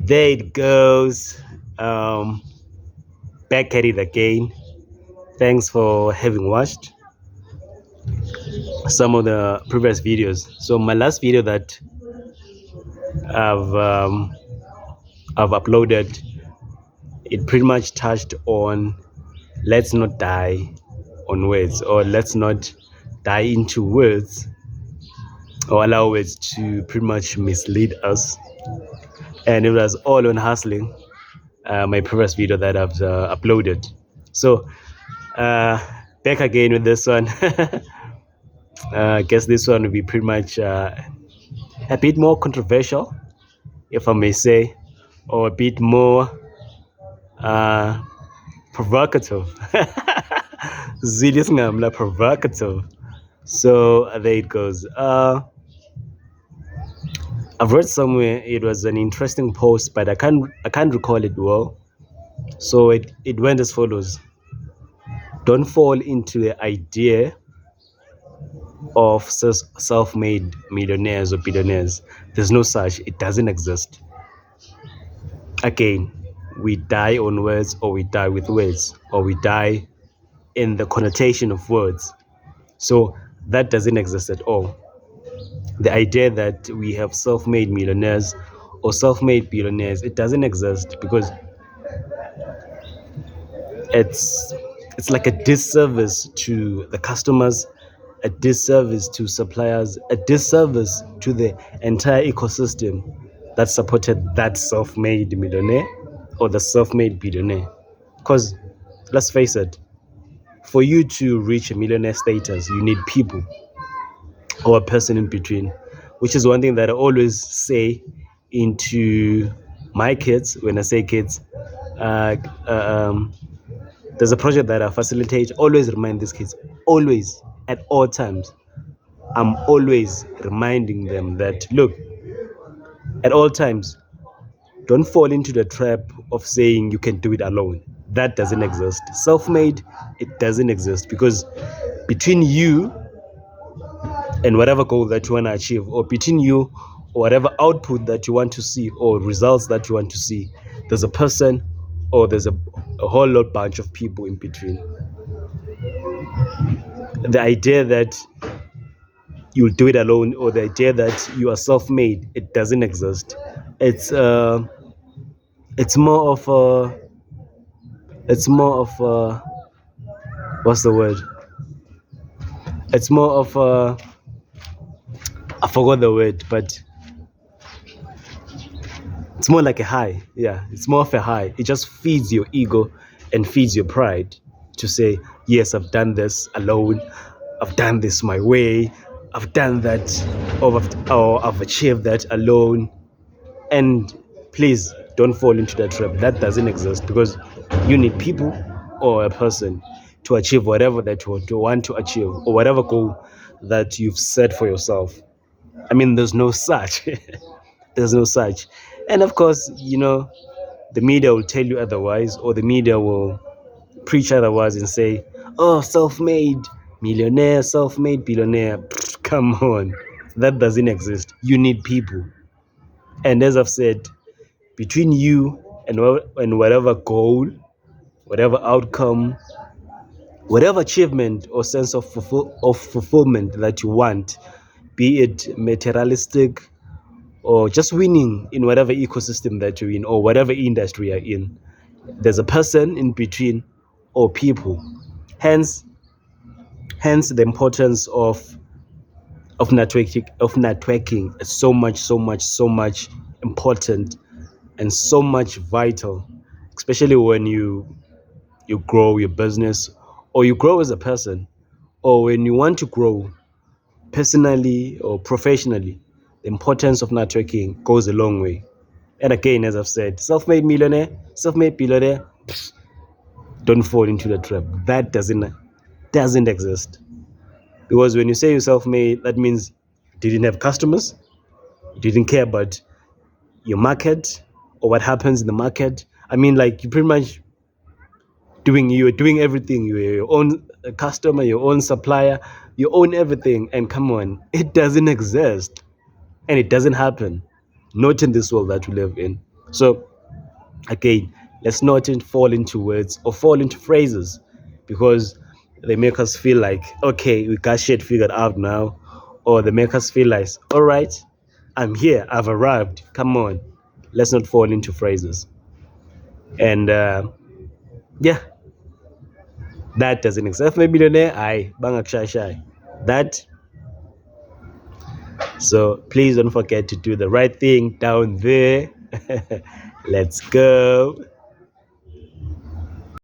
There it goes. Um, Back at it again. Thanks for having watched some of the previous videos. So my last video that I've um, I've uploaded, it pretty much touched on let's not die on words, or let's not die into words, or allow words to pretty much mislead us. And it was all on hustling. My previous video that I've uploaded. So back again with this one. I guess this one will be pretty much a bit more controversial, if I may say, or a bit more uh, provocative. Zili singamla provocative. So there it goes. I've read somewhere it was an interesting post, but I can't recall it well. So it went as follows: don't fall into the idea of self-made millionaires or billionaires. There's no such. It doesn't exist. Again, we die on words, or we die with words, or we die in the connotation of words. So that doesn't exist at all. The idea that we have self-made millionaires or self-made billionaires, it doesn't exist, because it's like a disservice to the customers, a disservice to suppliers, a disservice to the entire ecosystem that supported that self-made millionaire or the self-made billionaire. Because let's face it, for you to reach a millionaire status, you need people or a person in between, which is one thing that I always say into my kids. When I say kids, uh, uh, um, there's a project that I facilitate. Always remind these kids, always, at all times. I'm always reminding them that, look, at all times, don't fall into the trap of saying you can do it alone. That doesn't exist. Self-made, it doesn't exist, because between you and whatever goal that you want to achieve, or between you or whatever output that you want to see, or results that you want to see, there's a person, or there's a whole lot bunch of people in between. The idea that you'll do it alone, or the idea that you are self-made, it doesn't exist. It's more of a what's the word? It's more of a, I forgot the word, but it's more like a high. Yeah, it's more of a high. It just feeds your ego and feeds your pride to say, yes, I've done this alone. I've done this my way. I've done that, or I've achieved that alone. And please don't fall into that trap. That doesn't exist, because you need people or a person to achieve whatever that you want to achieve, or whatever goal that you've set for yourself. I mean, there's no such. There's no such. And of course, the media will tell you otherwise, or the media will preach otherwise and say, oh, self-made millionaire, self-made billionaire. Pfft, come on. That doesn't exist. You need people. And as I've said, between you and whatever goal, whatever outcome, whatever achievement or sense of fulfillment that you want, be it materialistic or just winning in whatever ecosystem that you're in, or whatever industry you're in, there's a person in between, or people. Hence the importance of networking is so much important, and so much vital, especially when you grow your business, or you grow as a person, or when you want to grow personally or professionally. The importance of networking goes a long way. And again, as I've said, self-made millionaire, self-made billionaire, don't fall into the trap. That doesn't exist. Because when you say you're self-made, that means you didn't have customers, you didn't care about your market or what happens in the market. I mean, like, you pretty much you were doing everything. You were your own customer, your own supplier, you own everything. And come on, it doesn't exist, and it doesn't happen. Not in this world that we live in. So again, let's not fall into words or fall into phrases because they make us feel like, okay, we got shit figured out now, or they make us feel like, all right, I'm here, I've arrived, come on. Let's not fall into phrases. And yeah, that doesn't exist. Maybe millionaire, I bang shy shy. That. So please don't forget to do the right thing down there. Let's go.